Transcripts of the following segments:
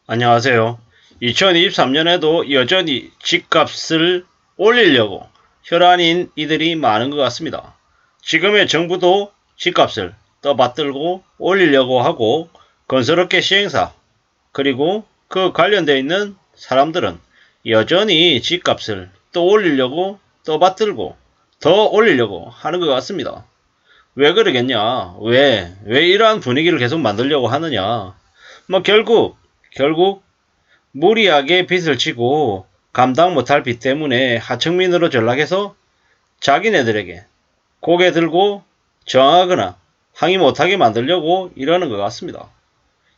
안녕하세요. 2023년에도 여전히 집값을 올리려고 혈안인 이들이 많은 것 같습니다. 지금의 정부도 집값을 떠받들고 올리려고 하고 건설업계 시행사 그리고 그 관련되어 있는 사람들은 여전히 집값을 또 올리려고 떠받들고 더 올리려고 하는 것 같습니다. 왜 그러겠냐? 왜 이러한 분위기를 계속 만들려고 하느냐? 결국 무리하게 빚을 지고 감당 못할 빚 때문에 하층민으로 전락해서 자기네들에게 고개 들고 저항하거나 항의 못하게 만들려고 이러는 것 같습니다.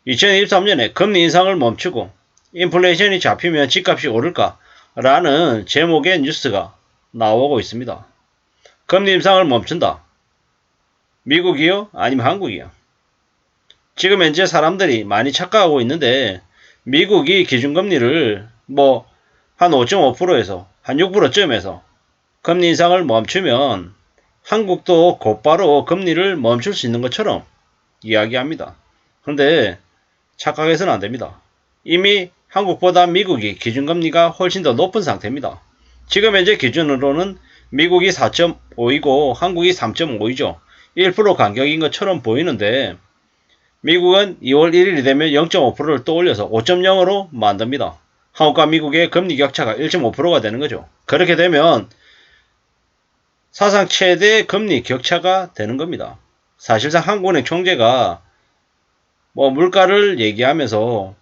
2023년에 금리 인상을 멈추고 인플레이션이 잡히면 집값이 오를까? 라는 제목의 뉴스가 나오고 있습니다. 금리 인상을 멈춘다. 미국이요? 아니면 한국이요? 지금 현재 사람들이 많이 착각하고 있는데 미국이 기준금리를 한 5.5%에서 한 6%쯤에서 금리 인상을 멈추면 한국도 곧바로 금리를 멈출 수 있는 것처럼 이야기합니다. 그런데 착각해서는 안 됩니다. 이미 한국보다 미국이 기준금리가 훨씬 더 높은 상태입니다. 지금 현재 기준으로는 미국이 4.5이고 한국이 3.5이죠. 1% 간격인 것처럼 보이는데 미국은 2월 1일이 되면 0.5%를 또 올려서 5.0으로 만듭니다. 한국과 미국의 금리 격차가 1.5%가 되는 거죠. 그렇게 되면 사상 최대 금리 격차가 되는 겁니다. 사실상 한국은행 총재가 물가를 얘기하면서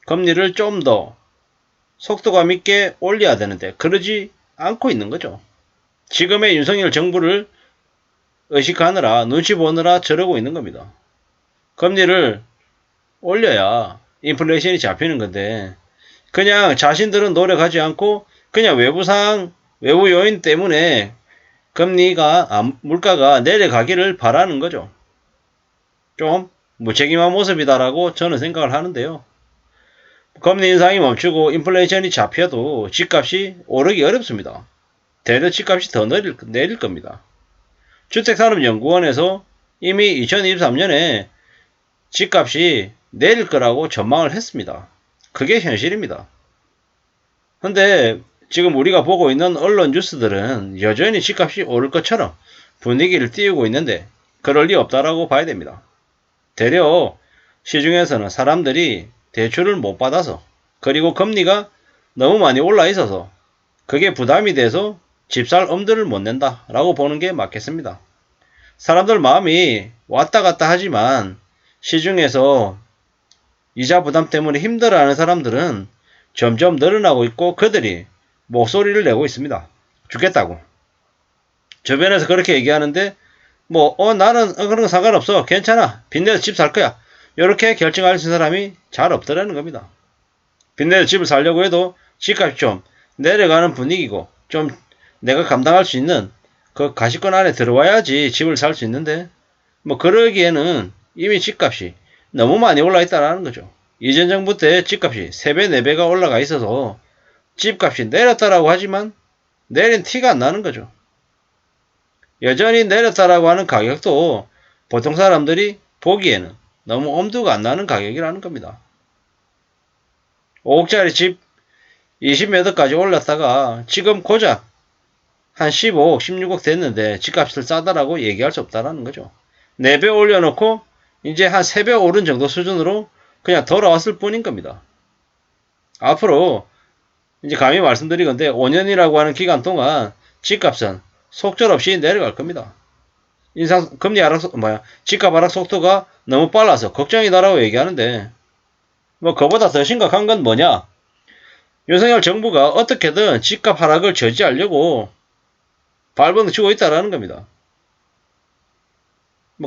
금리를 좀 더 속도감 있게 올려야 되는데 그러지 않고 있는 거죠. 지금의 윤석열 정부를 의식하느라 눈치 보느라 저러고 있는 겁니다. 금리를 올려야 인플레이션이 잡히는 건데 그냥 자신들은 노력하지 않고 그냥 외부 요인 때문에 물가가 내려가기를 바라는 거죠. 좀 무책임한 모습이다라고 저는 생각을 하는데요. 금리 인상이 멈추고 인플레이션이 잡혀도 집값이 오르기 어렵습니다. 대려 집값이 더 내릴 겁니다. 주택산업연구원에서 이미 2023년에 집값이 내릴 거라고 전망을 했습니다. 그게 현실입니다. 근데 지금 우리가 보고 있는 언론 뉴스들은 여전히 집값이 오를 것처럼 분위기를 띄우고 있는데 그럴 리 없다라고 봐야 됩니다. 되려 시중에서는 사람들이 대출을 못 받아서 그리고 금리가 너무 많이 올라 있어서 그게 부담이 돼서 집살 엄두를 못 낸다라고 보는 게 맞겠습니다. 사람들 마음이 왔다 갔다 하지만 시중에서 이자 부담 때문에 힘들어하는 사람들은 점점 늘어나고 있고 그들이 목소리를 내고 있습니다. 죽겠다고. 주변에서 그렇게 얘기하는데 나는 그런 거 상관없어. 괜찮아. 빚내서 집 살 거야. 이렇게 결정할 수 있는 사람이 잘 없더라는 겁니다. 빚내서 집을 살려고 해도 집값이 좀 내려가는 분위기고 좀 내가 감당할 수 있는 그 가시권 안에 들어와야지 집을 살 수 있는데 그러기에는 이미 집값이 너무 많이 올라 있다는 거죠. 이전 정부 때 집값이 3배, 4배가 올라가 있어서 집값이 내렸다라고 하지만 내린 티가 안 나는 거죠. 여전히 내렸다라고 하는 가격도 보통 사람들이 보기에는 너무 엄두가 안 나는 가격이라는 겁니다. 5억짜리 집 20몇 억까지 올랐다가 지금 고작 한 15억, 16억 됐는데 집값을 싸다라고 얘기할 수 없다라는 거죠. 4배 올려놓고 이제 한 3배 오른 정도 수준으로 그냥 돌아왔을 뿐인 겁니다. 앞으로 이제 감히 말씀드리건데 5년이라고 하는 기간 동안 집값은 속절없이 내려갈 겁니다. 집값 하락 속도가 너무 빨라서 걱정이다라고 얘기하는데 그보다 더 심각한 건 뭐냐? 윤석열 정부가 어떻게든 집값 하락을 저지하려고 발버둥 치고 있다라는 겁니다.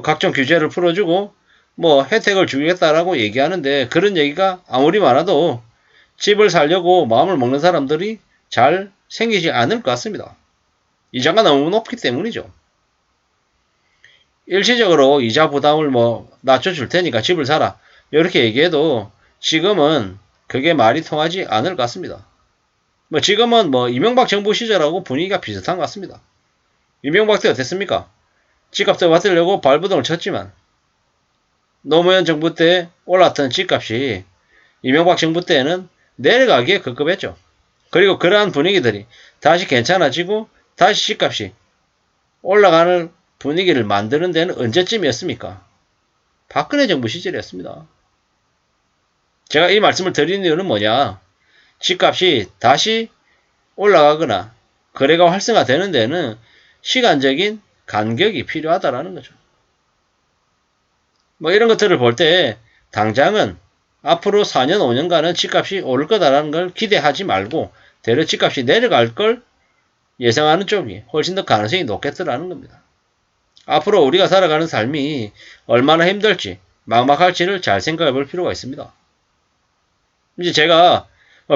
각종 규제를 풀어주고 혜택을 주겠다라고 얘기하는데 그런 얘기가 아무리 많아도 집을 살려고 마음을 먹는 사람들이 잘 생기지 않을 것 같습니다. 이자가 너무 높기 때문이죠. 일시적으로 이자 부담을 낮춰줄 테니까 집을 사라. 이렇게 얘기해도 지금은 그게 말이 통하지 않을 것 같습니다. 지금은 이명박 정부 시절하고 분위기가 비슷한 것 같습니다. 이명박 때 어땠습니까? 집값 받으려고 발버둥을 쳤지만 노무현 정부 때 올랐던 집값이 이명박 정부 때는 내려가기에 급급했죠. 그리고 그러한 분위기들이 다시 괜찮아지고 다시 집값이 올라가는 분위기를 만드는 데는 언제쯤이었습니까? 박근혜 정부 시절이었습니다. 제가 이 말씀을 드리는 이유는 뭐냐? 집값이 다시 올라가거나 거래가 활성화되는 데는 시간적인 간격이 필요하다라는 거죠. 뭐 이런 것들을 볼 때 당장은 앞으로 4년, 5년간은 집값이 오를 거다라는 걸 기대하지 말고 대려 집값이 내려갈 걸 예상하는 쪽이 훨씬 더 가능성이 높겠더라는 겁니다. 앞으로 우리가 살아가는 삶이 얼마나 힘들지, 막막할지를 잘 생각해 볼 필요가 있습니다. 이제 제가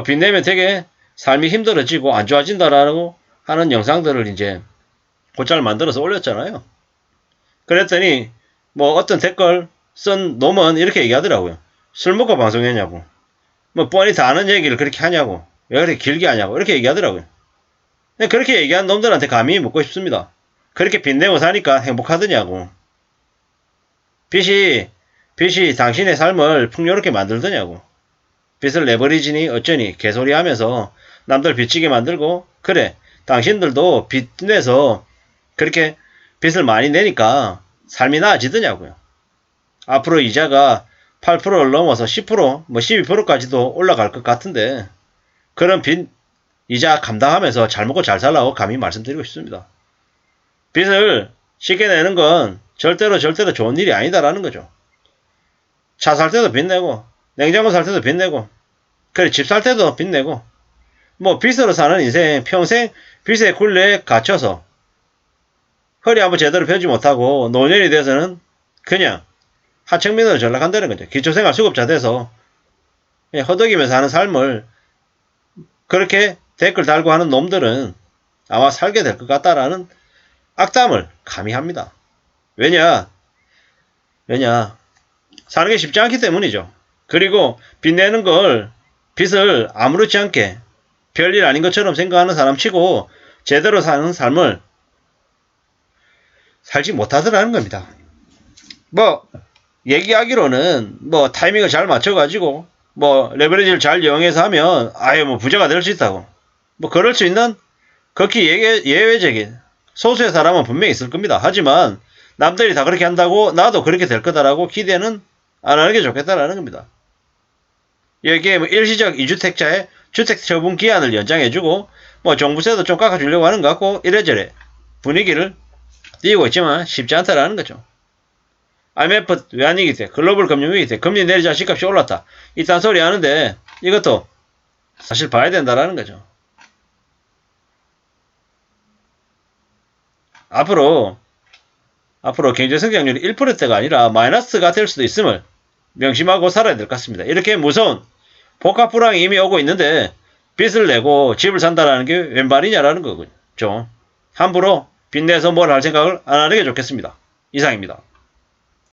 빚내면 되게 삶이 힘들어지고 안 좋아진다라고 하는 영상들을 이제 곧잘 만들어서 올렸잖아요. 그랬더니 뭐 어떤 댓글 쓴 놈은 이렇게 얘기하더라고요. 술 먹고 방송했냐고. 뭐 뻔히 다 아는 얘기를 그렇게 하냐고. 왜 그렇게 길게 하냐고. 이렇게 얘기하더라고요. 그렇게 얘기한 놈들한테 감히 묻고 싶습니다. 그렇게 빚내고 사니까 행복하더냐고. 빚이 당신의 삶을 풍요롭게 만들더냐고. 빚을 내버리지니 어쩌니 개소리 하면서 남들 빚지게 만들고, 그래 당신들도 빚 내서 그렇게 빚을 많이 내니까 삶이 나아지더냐고요. 앞으로 이자가 8%를 넘어서 10%, 뭐 12%까지도 올라갈 것 같은데 그런 빚 이자 감당하면서 잘 먹고 잘 살라고 감히 말씀드리고 싶습니다. 빚을 쉽게 내는 건 절대로 좋은 일이 아니다라는 거죠. 차 살 때도 빚 내고, 냉장고 살 때도 빚 내고, 그래 집 살 때도 빚 내고, 뭐 빚으로 사는 인생 평생 빚의 굴레에 갇혀서 허리 한번 제대로 펴지 못하고 노년이 돼서는 그냥 하청민으로 전락한다는 거죠. 기초생활 수급자 돼서 허덕이면서 하는 삶을 그렇게 댓글 달고 하는 놈들은 아마 살게 될 것 같다라는 악담을 감히 합니다. 왜냐 사는 게 쉽지 않기 때문이죠. 그리고 빚 내는 걸 빚을 아무렇지 않게 별일 아닌 것처럼 생각하는 사람 치고 제대로 사는 삶을 살지 못하더라는 겁니다. 뭐 얘기하기로는 뭐 타이밍을 잘 맞춰가지고 뭐 레버리지를 잘 이용해서 하면 아예 뭐 부자가 될 수 있다고, 뭐 그럴 수 있는 극히 예외적인 소수의 사람은 분명히 있을 겁니다. 하지만 남들이 다 그렇게 한다고 나도 그렇게 될 거다라고 기대는 안 하는 게 좋겠다라는 겁니다. 여기에 뭐 일시적 2주택자의 주택 처분 기한을 연장해주고 뭐 종부세도 좀 깎아주려고 하는 것 같고 이래저래 분위기를 띄우고 있지만 쉽지 않다라는 거죠. IMF 외환위기 때, 글로벌 금융위기 때 금리 내리자 집값이 올랐다. 이딴 소리 하는데 이것도 사실 봐야 된다라는 거죠. 앞으로 경제 성장률이 1%대가 아니라 마이너스가 될 수도 있음을 명심하고 살아야 될 것 같습니다. 이렇게 무서운 복합 불황이 이미 오고 있는데 빚을 내고 집을 산다라는 게 웬 말이냐라는 거죠. 함부로 빚내서 뭘 할 생각을 안 하는 게 좋겠습니다. 이상입니다.